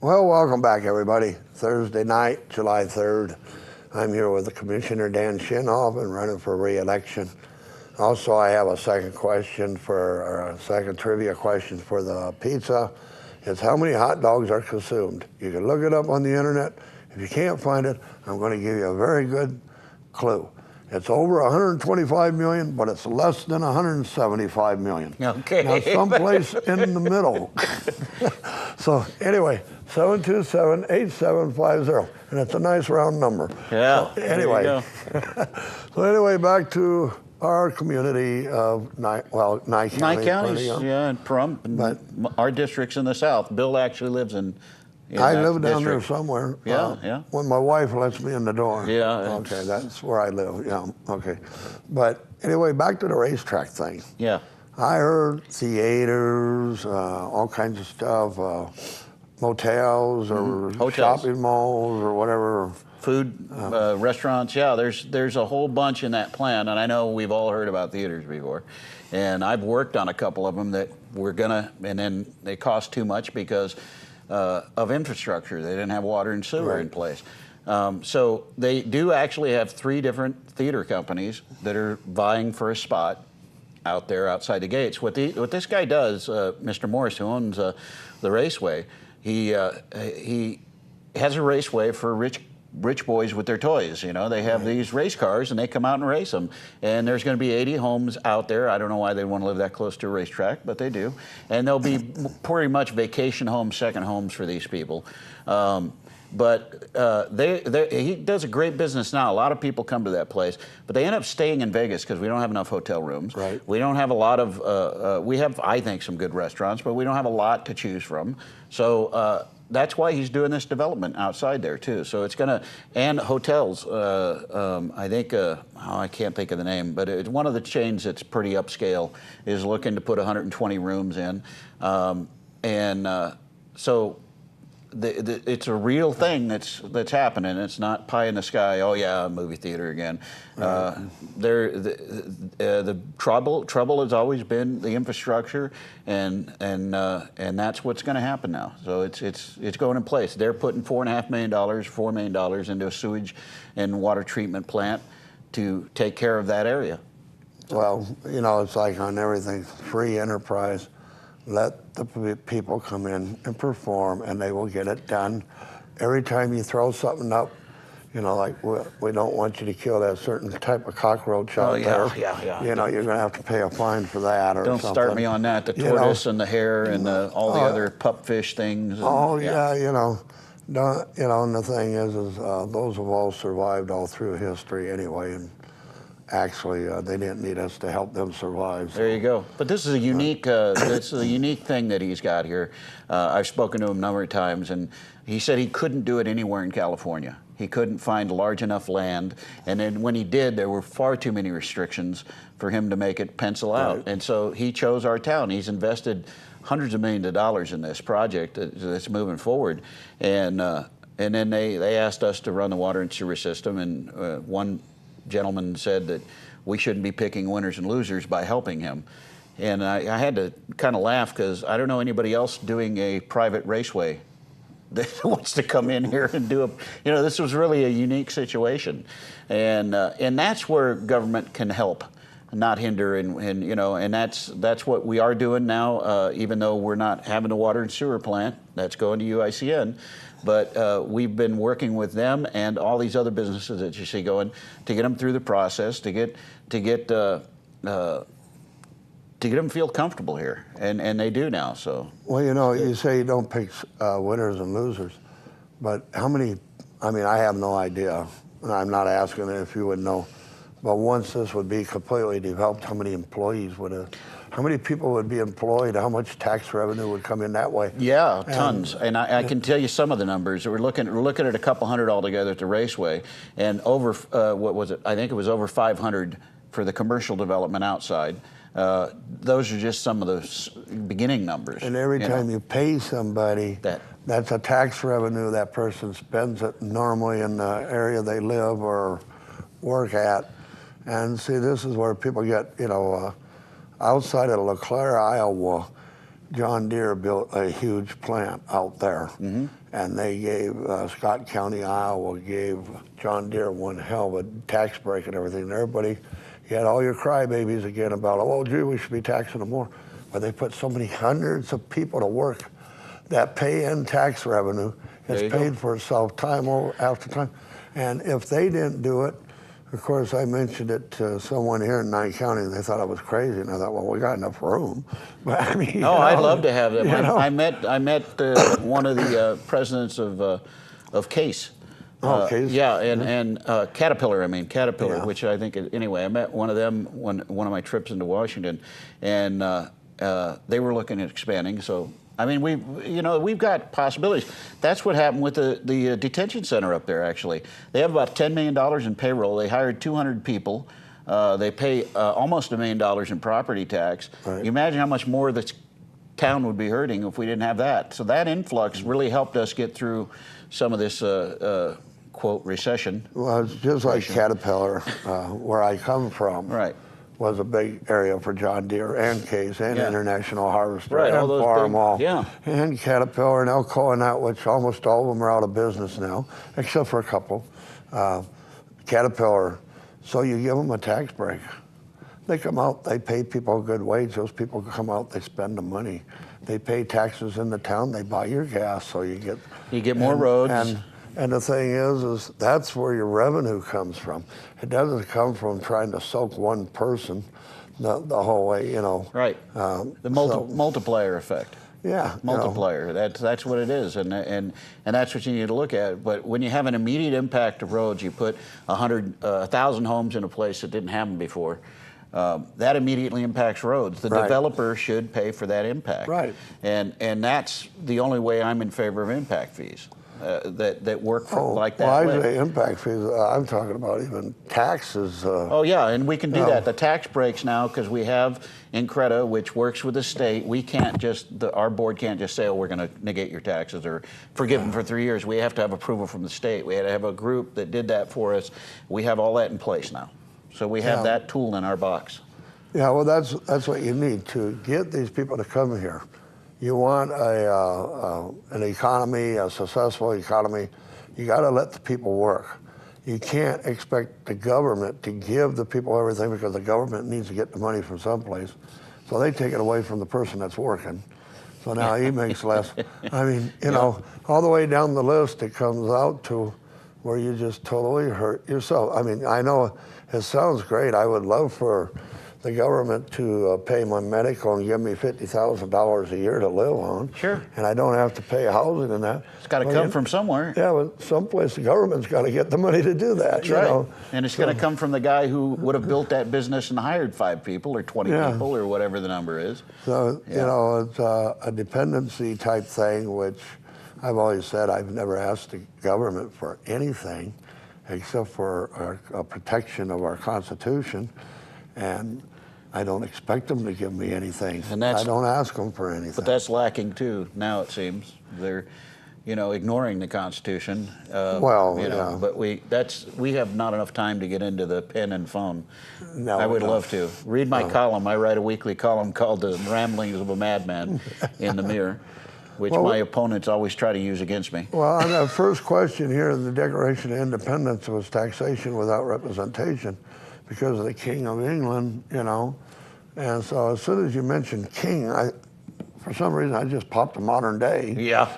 Well, welcome back, everybody. Thursday night, July 3rd. I'm here with Commissioner Dan Schinhofen, running for re-election. Also, I have a second trivia question for the pizza. It's how many hot dogs are consumed? You can look it up on the internet. If you can't find it, I'm going to give you a very good clue. It's over 125 million, but it's less than 175 million. Okay. Now, someplace in the middle. So anyway, 727-8750, and it's a nice round number. Yeah. So anyway, so anyway, back to our community of Nye County. Nye County, yeah, and Pahrump, and our district's in the south. Bill actually lives in I live down district. there somewhere. Yeah, yeah. When my wife lets me in the door. Yeah. Okay, that's where I live. Yeah. Okay, but anyway, back to the racetrack thing. Yeah. I heard theaters, all kinds of stuff, motels or shopping malls or whatever. Food, restaurants, yeah, there's a whole bunch in that plan, and I know we've all heard about theaters before, and I've worked on a couple of them that we're gonna, and then they cost too much because of infrastructure. They didn't have water and sewer in place. So they do actually have 3 different theater companies that are vying for a spot out there outside the gates. What this guy does, Mr. Morris, who owns the raceway, he has a raceway for rich boys with their toys. You know, they have these race cars and they come out and race them. And there's going to be 80 homes out there. I don't know why they want to live that close to a racetrack, but they do. And they'll be pretty much vacation homes, second homes for these people. But he does a great business now. A lot of people come to that place, but they end up staying in Vegas because we don't have enough hotel rooms. Right. We don't have a lot of, we have, I think, some good restaurants, but we don't have a lot to choose from. So that's why he's doing this development outside there too. So it's gonna, and hotels, I think, I can't think of the name, but it's one of the chains that's pretty upscale is looking to put 120 rooms in. So it's a real thing that's happening. It's not pie in the sky. Oh yeah, movie theater again. Right. The trouble has always been the infrastructure, and that's what's going to happen now. So it's going in place. They're putting $4.5 million, $4 million into a sewage and water treatment plant to take care of that area. Well, you know, it's like on everything, free enterprise. Let the people come in and perform, and they will get it done. Every time you throw something up, you know, like we don't want you to kill that certain type of cockroach out there. Yeah. You know, you're going to have to pay a fine for that or don't something. start me on that. The tortoise and the hare and all the other pupfish things. And, you know. And the thing is those have all survived all through history anyway. And actually, they didn't need us to help them survive. So. There you go. But this is a unique, this is a unique thing that he's got here. I've spoken to him a number of times, and he said he couldn't do it anywhere in California. He couldn't find large enough land, and then when he did, there were far too many restrictions for him to make it pencil out. And so he chose our town. He's invested hundreds of millions of dollars in this project that's moving forward, and then they asked us to run the water and sewer system, and one gentleman said that we shouldn't be picking winners and losers by helping him. And I had to kind of laugh because I don't know anybody else doing a private raceway that wants to come in here and do this was really a unique situation. And that's where government can help, not hinder, and that's what we are doing now, even though we're not having a water and sewer plant, that's going to UICN. But we've been working with them and all these other businesses that you see going to get them through the process, to get them feel comfortable here, and they do now. So well, you know, you say you don't pick winners and losers, but how many? I mean, I have no idea, and I'm not asking if you would know. But once this would be completely developed, how many employees would it? How many people would be employed? How much tax revenue would come in that way? Yeah, tons. And I can tell you some of the numbers. We're looking at a couple hundred altogether at the raceway, and over what was it? I think it was over 500 for the commercial development outside. Those are just some of the beginning numbers. And every time you pay somebody, that's a tax revenue. That person spends it normally in the area they live or work at. And see, this is where people get, outside of LeClaire, Iowa, John Deere built a huge plant out there, and they gave Scott County, Iowa, gave John Deere one hell of a tax break and everything. And everybody, you had all your crybabies again about, oh, gee, we should be taxing them more. But they put so many hundreds of people to work. That pay-in tax revenue has paid for itself time after time. And if they didn't do it, of course, I mentioned it to someone here in Nye County, and they thought I was crazy. And I thought, well, we got enough room. But I mean, I'd love to have them. I met one of the presidents of Case. Case. Yeah, and Caterpillar. Caterpillar, Yeah. which I think anyway. I met one of them one of my trips into Washington, and they were looking at expanding. So. We've got possibilities. That's what happened with the detention center up there, actually. They have about $10 million in payroll. They hired 200 people. They pay almost $1 million in property tax. Right. You imagine how much more this town would be hurting if we didn't have that. So that influx really helped us get through some of this, quote, recession. Well, it's just like Caterpillar, where I come from. Right. Was a big area for John Deere and Case and International Harvester right, and all those Farmall and Caterpillar and Alcoa and that, which almost all of them are out of business now, except for a couple. Caterpillar, so you give them a tax break. They come out, they pay people a good wage. Those people come out, they spend the money. They pay taxes in the town, they buy your gas, so you get more roads. And the thing is that's where your revenue comes from. It doesn't come from trying to soak one person the whole way, Right. The multiplier effect. Yeah. Multiplier. That's what it is, and that's what you need to look at. But when you have an immediate impact of roads, you put 1,000 homes in a place that didn't happen before. That immediately impacts roads. The developer should pay for that impact. Right. And that's the only way I'm in favor of impact fees. That work like that. Well, I say impact fees. I'm talking about even taxes. And we can do that. The tax breaks now, because we have Increta, which works with the state. We can't our board can't just say, oh, we're going to negate your taxes or forgive them for 3 years. We have to have approval from the state. We had to have a group that did that for us. We have all that in place now. So we have that tool in our box. Yeah, well, that's what you need to get these people to come here. You want an economy, a successful economy, you got to let the people work. You can't expect the government to give the people everything, because the government needs to get the money from someplace. So they take it away from the person that's working. So now he makes less. I mean, you know, all the way down the list, it comes out to where you just totally hurt yourself. I mean, I know it sounds great. I would love for the government to pay my medical and give me $50,000 a year to live on. Sure. And I don't have to pay housing and that. It's got to come from somewhere. Yeah, but someplace the government's got to get the money to do that. That's right. And it's going to come from the guy who would have built that business and hired 5 people or 20 people or whatever the number is. So, you know, it's a dependency type thing, which I've always said I've never asked the government for anything except for a protection of our Constitution. And I don't expect them to give me anything. And I don't ask them for anything. But that's lacking too. Now it seems they're, ignoring the Constitution. But we have not enough time to get into the pen and phone. No, I would love to read my column. I write a weekly column called "The Ramblings of a Madman" in the Mirror, which my opponents always try to use against me. Well, on the first question here in the Declaration of Independence was taxation without representation, because of the King of England, And so as soon as you mentioned king, for some reason, I just popped to modern day. Yeah.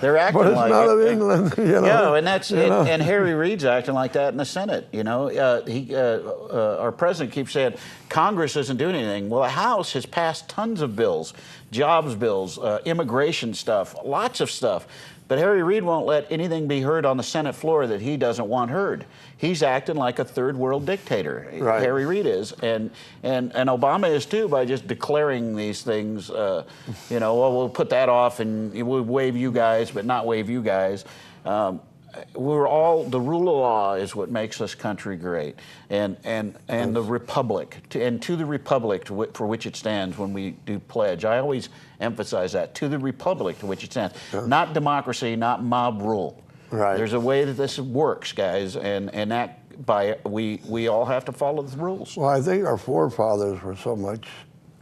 They're acting but it's like not of England, Yeah, and that's and Harry Reid's acting like that in the Senate. Our president keeps saying Congress isn't doing anything. Well, the House has passed tons of bills, jobs bills, immigration stuff, lots of stuff. But Harry Reid won't let anything be heard on the Senate floor that he doesn't want heard. He's acting like a third world dictator. Right. Harry Reid is, and Obama is too, by just declaring these things. We'll put that off and we'll waive you guys, but not waive you guys. The rule of law is what makes this country great, and the republic, to the republic for which it stands when we do pledge. I always emphasize that, to the republic to which it stands, not democracy, not mob rule. Right. There's a way that this works, guys, and that we all have to follow the rules. Well, I think our forefathers were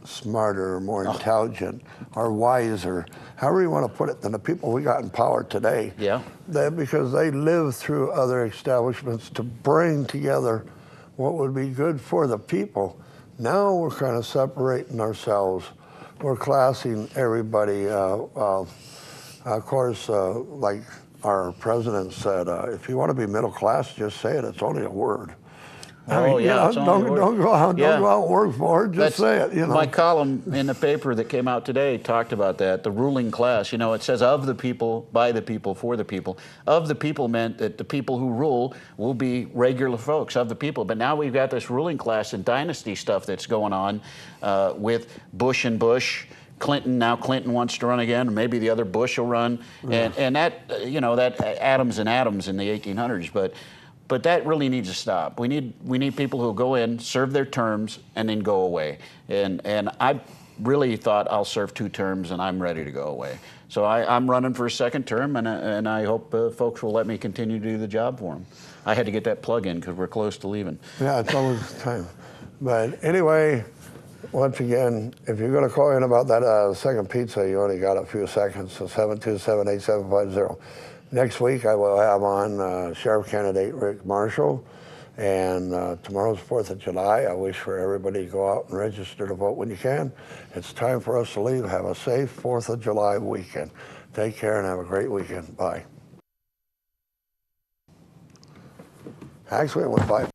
smarter, more intelligent, or wiser, however you want to put it, than the people we got in power today. Yeah. Because they lived through other establishments to bring together what would be good for the people. Now we're kind of separating ourselves. We're classing everybody. Of course, like our president said, if you want to be middle class, just say it. It's only a word. Oh, yeah, it's only a word. Don't go out and work for it. Just say it. My column in the paper that came out today talked about that. The ruling class. You know, it says of the people, by the people, for the people. Of the people meant that the people who rule will be regular folks of the people. But now we've got this ruling class and dynasty stuff that's going on with Bush and Bush. Clinton, now Clinton wants to run again, maybe the other Bush will run, and that, you know, that Adams and Adams in the 1800s, but that really needs to stop. We need people who go in, serve their terms, and then go away. And I really thought I'll serve 2 terms and I'm ready to go away. So I'm running for a 2nd term, and I hope folks will let me continue to do the job for them. I had to get that plug in because we're close to leaving. Yeah, it's almost time. But anyway, once again, if you're going to call in about that second pizza, you only got a few seconds, so 727-8750. Next week, I will have on Sheriff Candidate Rick Marshall, and tomorrow's 4th of July. I wish for everybody to go out and register to vote when you can. It's time for us to leave. Have a safe 4th of July weekend. Take care and have a great weekend. Bye. Actually, it went by.